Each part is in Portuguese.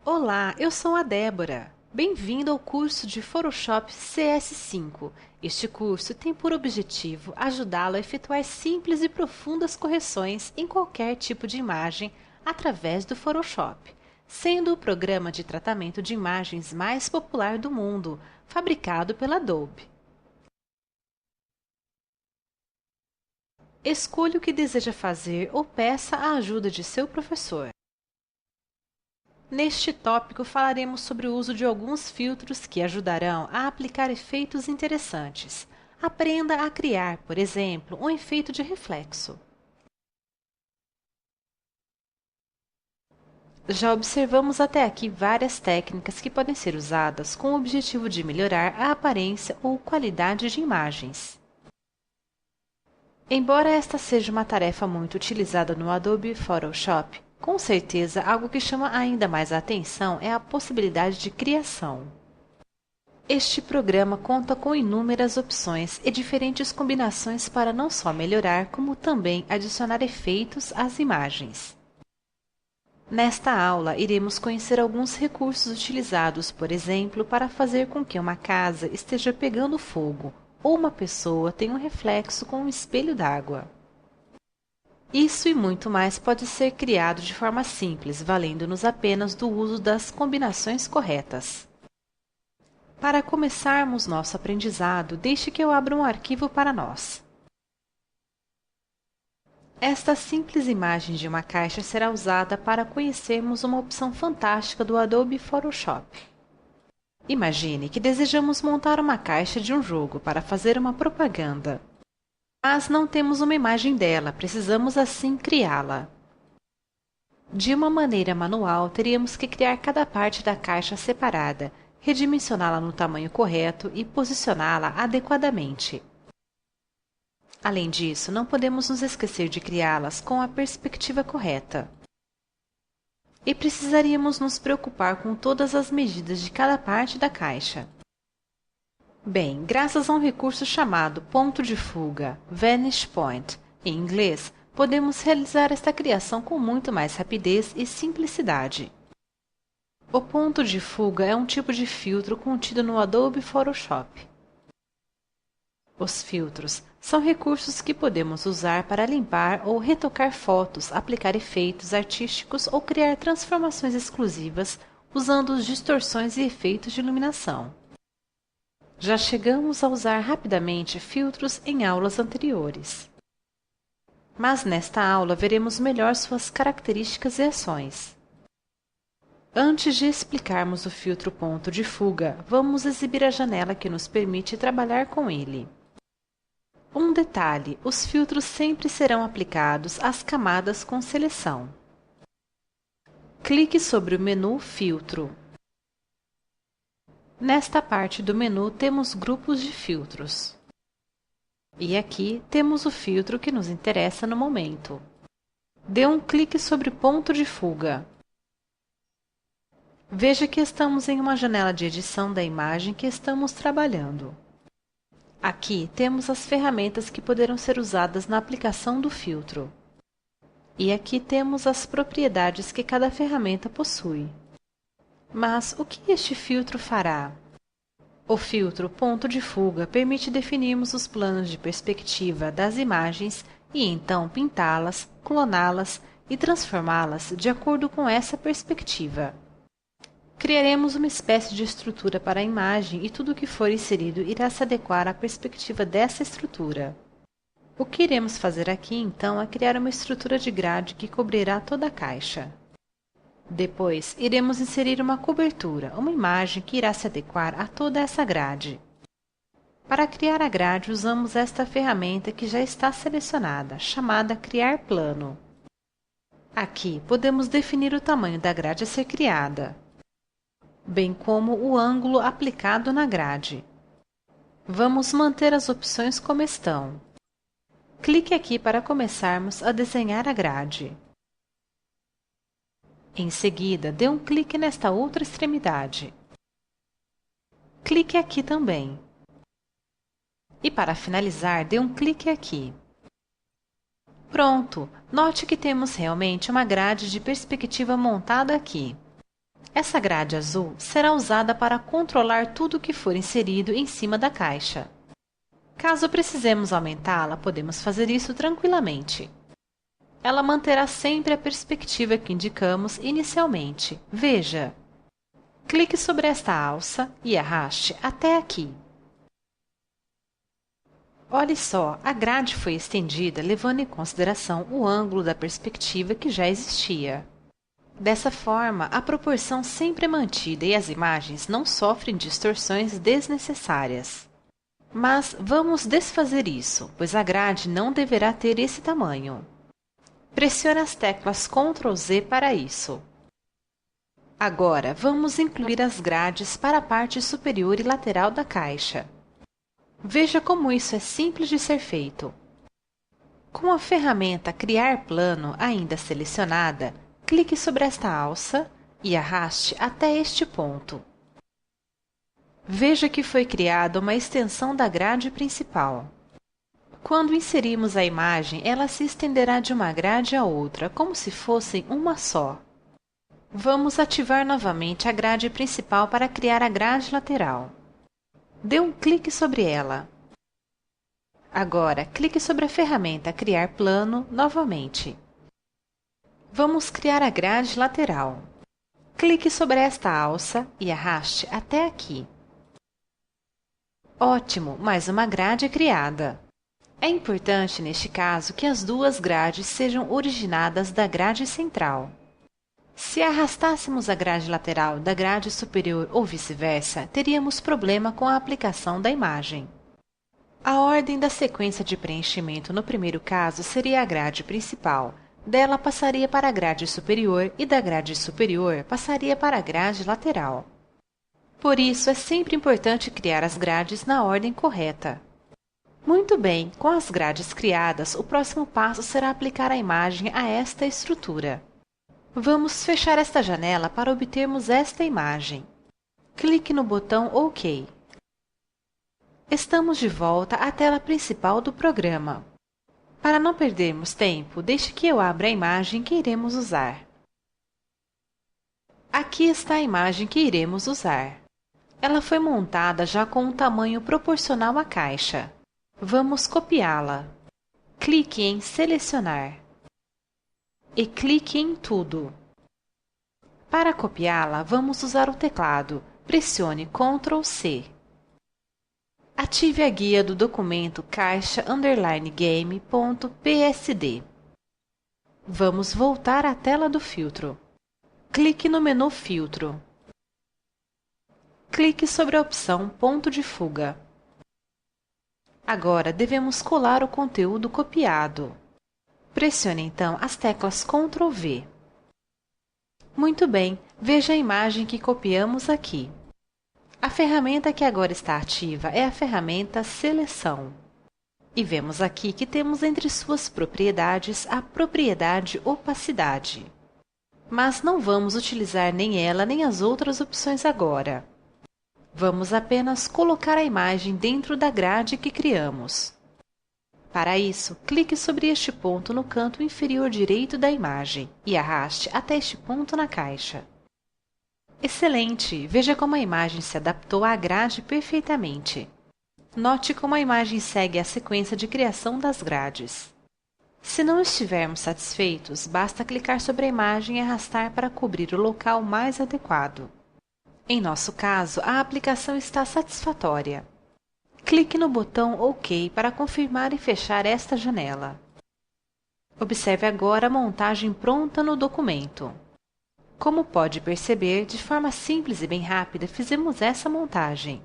Olá, eu sou a Débora. Bem-vindo ao curso de Photoshop CS5. Este curso tem por objetivo ajudá-lo a efetuar simples e profundas correções em qualquer tipo de imagem através do Photoshop, sendo o programa de tratamento de imagens mais popular do mundo, fabricado pela Adobe. Escolha o que deseja fazer ou peça a ajuda de seu professor. Neste tópico falaremos sobre o uso de alguns filtros que ajudarão a aplicar efeitos interessantes. Aprenda a criar, por exemplo, um efeito de reflexo. Já observamos até aqui várias técnicas que podem ser usadas com o objetivo de melhorar a aparência ou qualidade de imagens. Embora esta seja uma tarefa muito utilizada no Adobe Photoshop, com certeza algo que chama ainda mais a atenção é a possibilidade de criação. Este programa conta com inúmeras opções e diferentes combinações para não só melhorar, como também adicionar efeitos às imagens. Nesta aula, iremos conhecer alguns recursos utilizados, por exemplo, para fazer com que uma casa esteja pegando fogo ou uma pessoa tenha um reflexo com um espelho d'água. Isso e muito mais pode ser criado de forma simples, valendo-nos apenas do uso das combinações corretas. Para começarmos nosso aprendizado, deixe que eu abra um arquivo para nós. Esta simples imagem de uma caixa será usada para conhecermos uma opção fantástica do Adobe Photoshop. Imagine que desejamos montar uma caixa de um jogo para fazer uma propaganda. Mas não temos uma imagem dela, precisamos assim criá-la. De uma maneira manual, teríamos que criar cada parte da caixa separada, redimensioná-la no tamanho correto e posicioná-la adequadamente. Além disso, não podemos nos esquecer de criá-las com a perspectiva correta. E precisaríamos nos preocupar com todas as medidas de cada parte da caixa. Bem, graças a um recurso chamado ponto de fuga, Vanishing Point, em inglês, podemos realizar esta criação com muito mais rapidez e simplicidade. O ponto de fuga é um tipo de filtro contido no Adobe Photoshop. Os filtros são recursos que podemos usar para limpar ou retocar fotos, aplicar efeitos artísticos ou criar transformações exclusivas usando distorções e efeitos de iluminação. Já chegamos a usar rapidamente filtros em aulas anteriores. Mas nesta aula veremos melhor suas características e ações. Antes de explicarmos o filtro ponto de fuga, vamos exibir a janela que nos permite trabalhar com ele. Um detalhe: os filtros sempre serão aplicados às camadas com seleção. Clique sobre o menu Filtro. Nesta parte do menu temos grupos de filtros. E aqui temos o filtro que nos interessa no momento. Dê um clique sobre ponto de fuga. Veja que estamos em uma janela de edição da imagem que estamos trabalhando. Aqui temos as ferramentas que poderão ser usadas na aplicação do filtro. E aqui temos as propriedades que cada ferramenta possui. Mas o que este filtro fará? O filtro ponto de fuga permite definirmos os planos de perspectiva das imagens e então pintá-las, cloná-las e transformá-las de acordo com essa perspectiva. Criaremos uma espécie de estrutura para a imagem e tudo o que for inserido irá se adequar à perspectiva dessa estrutura. O que iremos fazer aqui, então, é criar uma estrutura de grade que cobrirá toda a caixa. Depois, iremos inserir uma cobertura, uma imagem que irá se adequar a toda essa grade. Para criar a grade, usamos esta ferramenta que já está selecionada, chamada Criar Plano. Aqui, podemos definir o tamanho da grade a ser criada, bem como o ângulo aplicado na grade. Vamos manter as opções como estão. Clique aqui para começarmos a desenhar a grade. Em seguida, dê um clique nesta outra extremidade. Clique aqui também. E para finalizar, dê um clique aqui. Pronto! Note que temos realmente uma grade de perspectiva montada aqui. Essa grade azul será usada para controlar tudo que for inserido em cima da caixa. Caso precisemos aumentá-la, podemos fazer isso tranquilamente. Ela manterá sempre a perspectiva que indicamos inicialmente. Veja! Clique sobre esta alça e arraste até aqui. Olhe só, a grade foi estendida levando em consideração o ângulo da perspectiva que já existia. Dessa forma, a proporção sempre é mantida e as imagens não sofrem distorções desnecessárias. Mas vamos desfazer isso, pois a grade não deverá ter esse tamanho. Pressione as teclas Ctrl Z para isso. Agora, vamos incluir as grades para a parte superior e lateral da caixa. Veja como isso é simples de ser feito. Com a ferramenta Criar Plano ainda selecionada, clique sobre esta alça e arraste até este ponto. Veja que foi criada uma extensão da grade principal. Quando inserirmos a imagem, ela se estenderá de uma grade a outra, como se fossem uma só. Vamos ativar novamente a grade principal para criar a grade lateral. Dê um clique sobre ela. Agora, clique sobre a ferramenta Criar Plano novamente. Vamos criar a grade lateral. Clique sobre esta alça e arraste até aqui. Ótimo, mais uma grade criada. É importante, neste caso, que as duas grades sejam originadas da grade central. Se arrastássemos a grade lateral da grade superior ou vice-versa, teríamos problema com a aplicação da imagem. A ordem da sequência de preenchimento no primeiro caso seria a grade principal, dela passaria para a grade superior e da grade superior passaria para a grade lateral. Por isso, é sempre importante criar as grades na ordem correta. Muito bem, com as grades criadas, o próximo passo será aplicar a imagem a esta estrutura. Vamos fechar esta janela para obtermos esta imagem. Clique no botão OK. Estamos de volta à tela principal do programa. Para não perdermos tempo, deixe que eu abra a imagem que iremos usar. Aqui está a imagem que iremos usar. Ela foi montada já com um tamanho proporcional à caixa. Vamos copiá-la. Clique em Selecionar. E clique em Tudo. Para copiá-la, vamos usar o teclado. Pressione Ctrl C. Ative a guia do documento caixa_game.psd. Vamos voltar à tela do filtro. Clique no menu Filtro. Clique sobre a opção Ponto de fuga. Agora devemos colar o conteúdo copiado. Pressione então as teclas Ctrl V. Muito bem, veja a imagem que copiamos aqui. A ferramenta que agora está ativa é a ferramenta Seleção. E vemos aqui que temos entre suas propriedades a propriedade Opacidade. Mas não vamos utilizar nem ela nem as outras opções agora. Vamos apenas colocar a imagem dentro da grade que criamos. Para isso, clique sobre este ponto no canto inferior direito da imagem e arraste até este ponto na caixa. Excelente! Veja como a imagem se adaptou à grade perfeitamente. Note como a imagem segue a sequência de criação das grades. Se não estivermos satisfeitos, basta clicar sobre a imagem e arrastar para cobrir o local mais adequado. Em nosso caso, a aplicação está satisfatória. Clique no botão OK para confirmar e fechar esta janela. Observe agora a montagem pronta no documento. Como pode perceber, de forma simples e bem rápida fizemos essa montagem.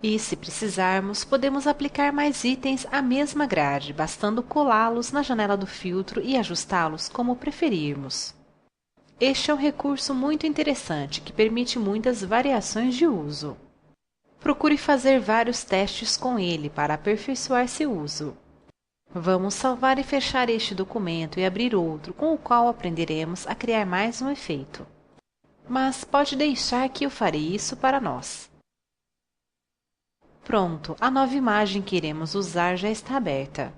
E, se precisarmos, podemos aplicar mais itens à mesma grade, bastando colá-los na janela do filtro e ajustá-los como preferirmos. Este é um recurso muito interessante que permite muitas variações de uso. Procure fazer vários testes com ele para aperfeiçoar seu uso. Vamos salvar e fechar este documento e abrir outro com o qual aprenderemos a criar mais um efeito. Mas pode deixar que eu farei isso para nós. Pronto, a nova imagem que iremos usar já está aberta.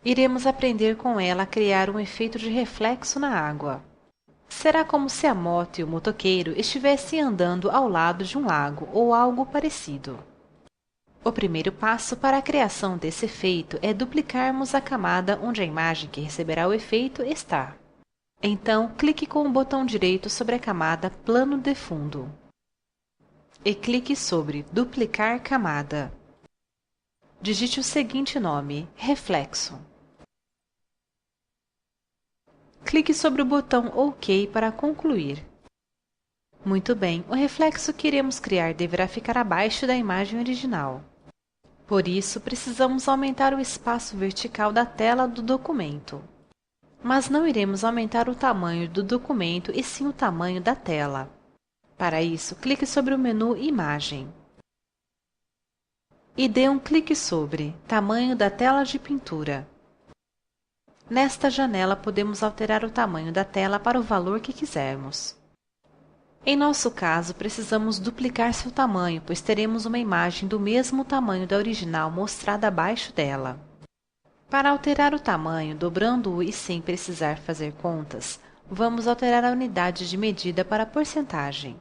Iremos aprender com ela a criar um efeito de reflexo na água. Será como se a moto e o motoqueiro estivessem andando ao lado de um lago ou algo parecido. O primeiro passo para a criação desse efeito é duplicarmos a camada onde a imagem que receberá o efeito está. Então, clique com o botão direito sobre a camada Plano de Fundo e clique sobre Duplicar camada. Digite o seguinte nome: Reflexo. Clique sobre o botão OK para concluir. Muito bem, o reflexo que iremos criar deverá ficar abaixo da imagem original. Por isso, precisamos aumentar o espaço vertical da tela do documento. Mas não iremos aumentar o tamanho do documento e sim o tamanho da tela. Para isso, clique sobre o menu Imagem e dê um clique sobre Tamanho da tela de pintura. Nesta janela, podemos alterar o tamanho da tela para o valor que quisermos. Em nosso caso, precisamos duplicar seu tamanho, pois teremos uma imagem do mesmo tamanho da original mostrada abaixo dela. Para alterar o tamanho, dobrando-o e sem precisar fazer contas, vamos alterar a unidade de medida para porcentagem.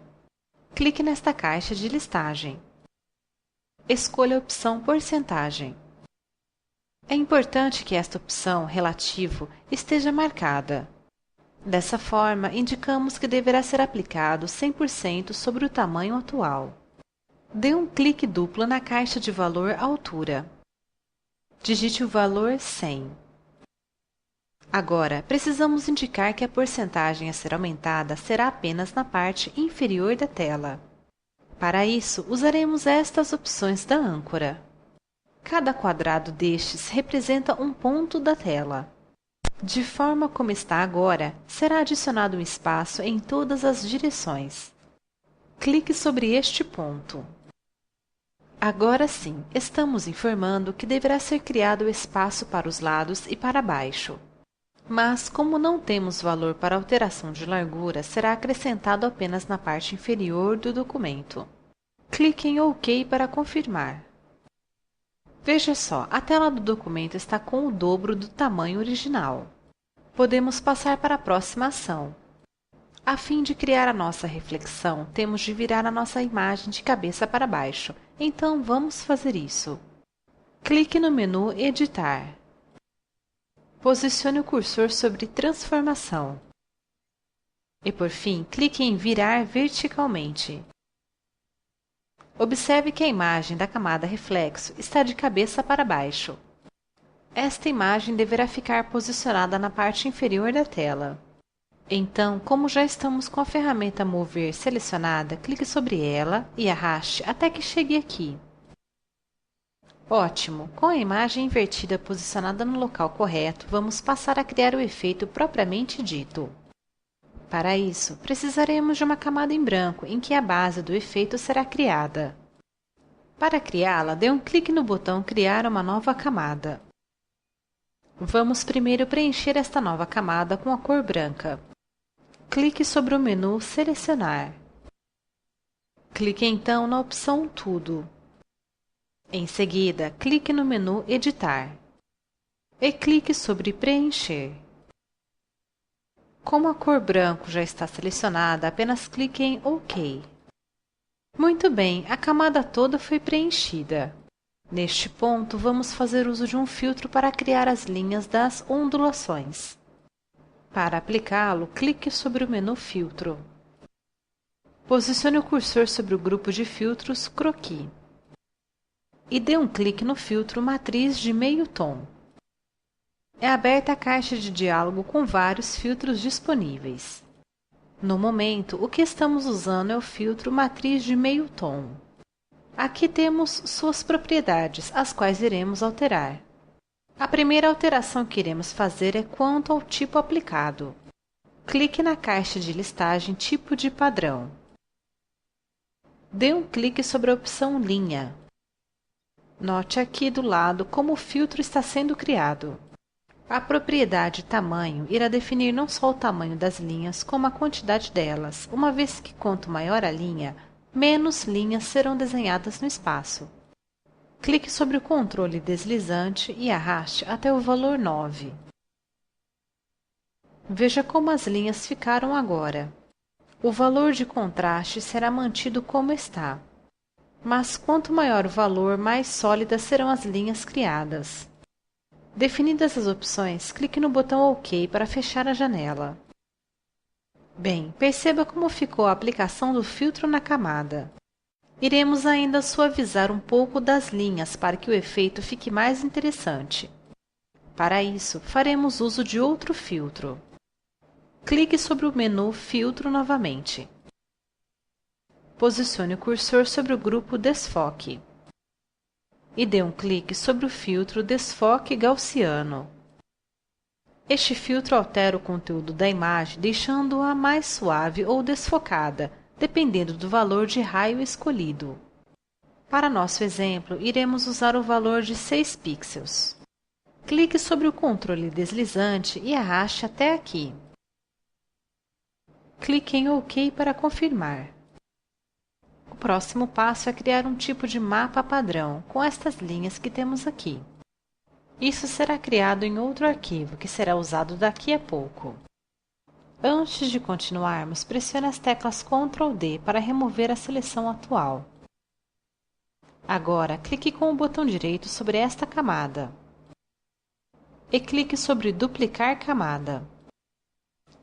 Clique nesta caixa de listagem. Escolha a opção Porcentagem. É importante que esta opção, Relativo, esteja marcada. Dessa forma, indicamos que deverá ser aplicado 100% sobre o tamanho atual. Dê um clique duplo na caixa de valor Altura. Digite o valor 100. Agora, precisamos indicar que a porcentagem a ser aumentada será apenas na parte inferior da tela. Para isso, usaremos estas opções da âncora. Cada quadrado destes representa um ponto da tela. De forma como está agora, será adicionado um espaço em todas as direções. Clique sobre este ponto. Agora sim, estamos informando que deverá ser criado espaço para os lados e para baixo. Mas, como não temos valor para alteração de largura, será acrescentado apenas na parte inferior do documento. Clique em OK para confirmar. Veja só, a tela do documento está com o dobro do tamanho original. Podemos passar para a próxima ação. A fim de criar a nossa reflexão, temos de virar a nossa imagem de cabeça para baixo. Então, vamos fazer isso. Clique no menu Editar. Posicione o cursor sobre Transformação. E, por fim, clique em Virar verticalmente. Observe que a imagem da camada reflexo está de cabeça para baixo. Esta imagem deverá ficar posicionada na parte inferior da tela. Então, como já estamos com a ferramenta Mover selecionada, clique sobre ela e arraste até que chegue aqui. Ótimo! Com a imagem invertida posicionada no local correto, vamos passar a criar o efeito propriamente dito. Para isso, precisaremos de uma camada em branco em que a base do efeito será criada. Para criá-la, dê um clique no botão Criar uma nova camada. Vamos primeiro preencher esta nova camada com a cor branca. Clique sobre o menu Selecionar. Clique então na opção Tudo. Em seguida, clique no menu Editar e clique sobre Preencher. Como a cor branco já está selecionada, apenas clique em OK. Muito bem, a camada toda foi preenchida. Neste ponto, vamos fazer uso de um filtro para criar as linhas das ondulações. Para aplicá-lo, clique sobre o menu Filtro. Posicione o cursor sobre o grupo de filtros Croquis e dê um clique no filtro Matriz de meio tom. É aberta a caixa de diálogo com vários filtros disponíveis. No momento, o que estamos usando é o filtro Matriz de meio tom. Aqui temos suas propriedades, as quais iremos alterar. A primeira alteração que iremos fazer é quanto ao tipo aplicado. Clique na caixa de listagem Tipo de padrão. Dê um clique sobre a opção Linha. Note aqui do lado como o filtro está sendo criado. A propriedade Tamanho irá definir não só o tamanho das linhas, como a quantidade delas, uma vez que quanto maior a linha, menos linhas serão desenhadas no espaço. Clique sobre o controle deslizante e arraste até o valor 9. Veja como as linhas ficaram agora. O valor de contraste será mantido como está, mas quanto maior o valor, mais sólidas serão as linhas criadas. Definidas as opções, clique no botão OK para fechar a janela. Bem, perceba como ficou a aplicação do filtro na camada. Iremos ainda suavizar um pouco das linhas para que o efeito fique mais interessante. Para isso, faremos uso de outro filtro. Clique sobre o menu Filtro novamente. Posicione o cursor sobre o grupo Desfoque e dê um clique sobre o filtro Desfoque Gaussiano. Este filtro altera o conteúdo da imagem, deixando-a mais suave ou desfocada, dependendo do valor de raio escolhido. Para nosso exemplo, iremos usar o valor de 6 pixels. Clique sobre o controle deslizante e arraste até aqui. Clique em OK para confirmar. O próximo passo é criar um tipo de mapa padrão com estas linhas que temos aqui. Isso será criado em outro arquivo que será usado daqui a pouco. Antes de continuarmos, pressione as teclas Ctrl D para remover a seleção atual. Agora, clique com o botão direito sobre esta camada e clique sobre Duplicar camada.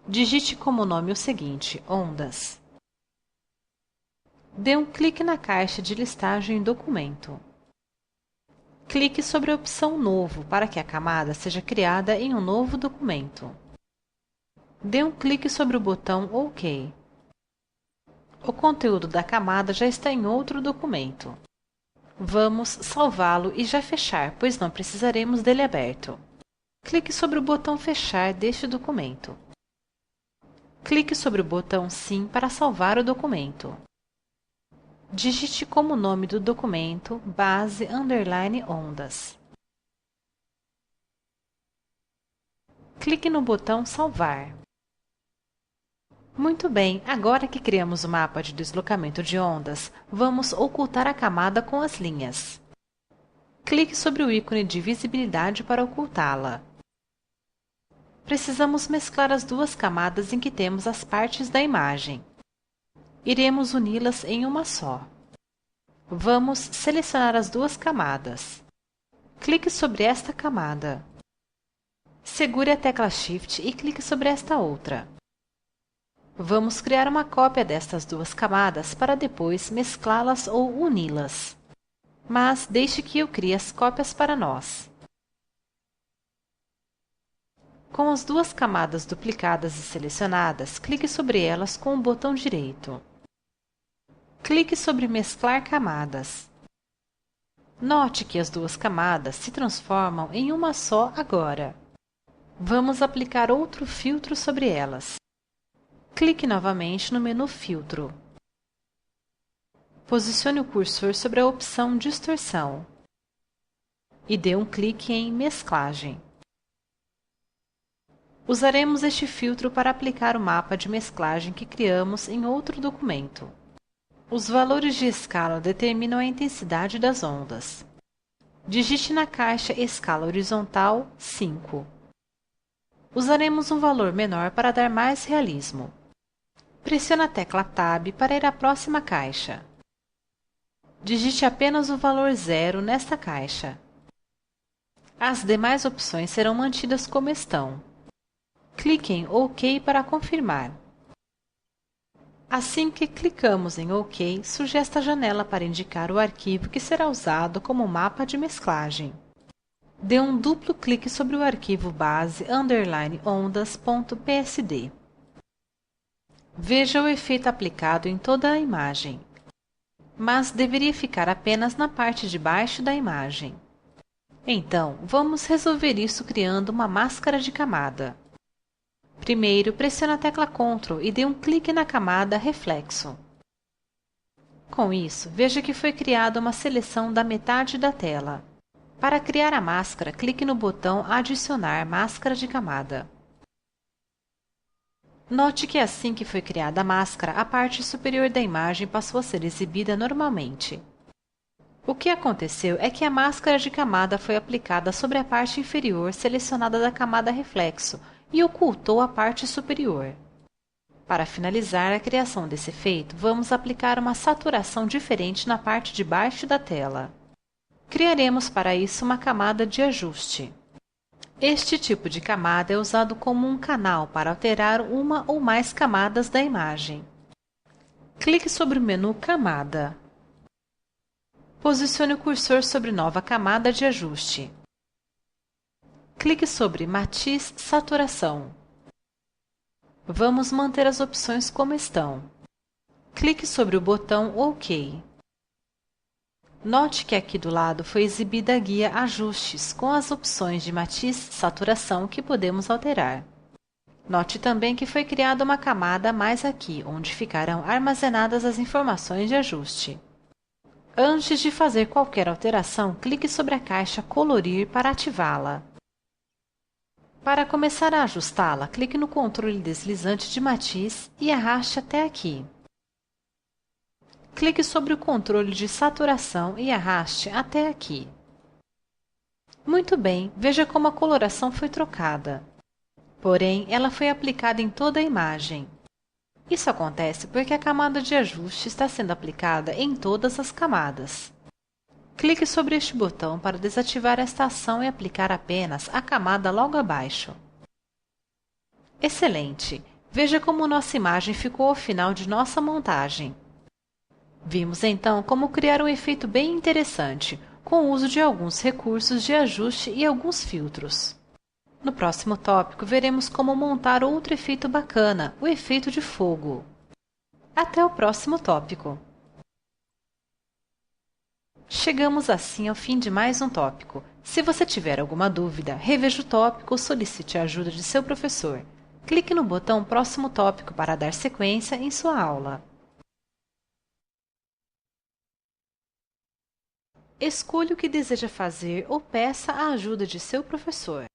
Digite como nome o seguinte: Ondas. Dê um clique na caixa de listagem Documento. Clique sobre a opção Novo para que a camada seja criada em um novo documento. Dê um clique sobre o botão OK. O conteúdo da camada já está em outro documento. Vamos salvá-lo e já fechar, pois não precisaremos dele aberto. Clique sobre o botão Fechar deste documento. Clique sobre o botão Sim para salvar o documento. Digite como nome do documento base_ondas. Clique no botão Salvar. Muito bem, agora que criamos o mapa de deslocamento de ondas, vamos ocultar a camada com as linhas. Clique sobre o ícone de visibilidade para ocultá-la. Precisamos mesclar as duas camadas em que temos as partes da imagem. Iremos uni-las em uma só. Vamos selecionar as duas camadas. Clique sobre esta camada. Segure a tecla Shift e clique sobre esta outra. Vamos criar uma cópia destas duas camadas para depois mesclá-las ou uni-las. Mas deixe que eu crie as cópias para nós. Com as duas camadas duplicadas e selecionadas, clique sobre elas com o botão direito. Clique sobre Mesclar camadas. Note que as duas camadas se transformam em uma só agora. Vamos aplicar outro filtro sobre elas. Clique novamente no menu Filtro. Posicione o cursor sobre a opção Distorção e dê um clique em Mesclagem. Usaremos este filtro para aplicar o mapa de mesclagem que criamos em outro documento. Os valores de escala determinam a intensidade das ondas. Digite na caixa Escala horizontal 5. Usaremos um valor menor para dar mais realismo. Pressione a tecla Tab para ir à próxima caixa. Digite apenas o valor 0 nesta caixa. As demais opções serão mantidas como estão. Clique em OK para confirmar. Assim que clicamos em OK, surge esta janela para indicar o arquivo que será usado como mapa de mesclagem. Dê um duplo clique sobre o arquivo base_ondas.psd. Veja o efeito aplicado em toda a imagem, mas deveria ficar apenas na parte de baixo da imagem. Então, vamos resolver isso criando uma máscara de camada. Primeiro, pressione a tecla Ctrl e dê um clique na camada Reflexo. Com isso, veja que foi criada uma seleção da metade da tela. Para criar a máscara, clique no botão Adicionar máscara de camada. Note que assim que foi criada a máscara, a parte superior da imagem passou a ser exibida normalmente. O que aconteceu é que a máscara de camada foi aplicada sobre a parte inferior selecionada da camada Reflexo, e ocultou a parte superior. Para finalizar a criação desse efeito, vamos aplicar uma saturação diferente na parte de baixo da tela. Criaremos para isso uma camada de ajuste. Este tipo de camada é usado como um canal para alterar uma ou mais camadas da imagem. Clique sobre o menu Camada. Posicione o cursor sobre nova camada de ajuste. Clique sobre Matiz Saturação. Vamos manter as opções como estão. Clique sobre o botão OK. Note que aqui do lado foi exibida a guia Ajustes com as opções de matiz saturação que podemos alterar. Note também que foi criada uma camada a mais aqui, onde ficarão armazenadas as informações de ajuste. Antes de fazer qualquer alteração, clique sobre a caixa Colorir para ativá-la. Para começar a ajustá-la, clique no controle deslizante de matiz e arraste até aqui. Clique sobre o controle de saturação e arraste até aqui. Muito bem, veja como a coloração foi trocada. Porém, ela foi aplicada em toda a imagem. Isso acontece porque a camada de ajuste está sendo aplicada em todas as camadas. Clique sobre este botão para desativar esta ação e aplicar apenas a camada logo abaixo. Excelente! Veja como nossa imagem ficou ao final de nossa montagem. Vimos então como criar um efeito bem interessante, com o uso de alguns recursos de ajuste e alguns filtros. No próximo tópico, veremos como montar outro efeito bacana, o efeito de fogo. Até o próximo tópico! Chegamos assim ao fim de mais um tópico. Se você tiver alguma dúvida, reveja o tópico ou solicite a ajuda de seu professor. Clique no botão Próximo Tópico para dar sequência em sua aula. Escolha o que deseja fazer ou peça a ajuda de seu professor.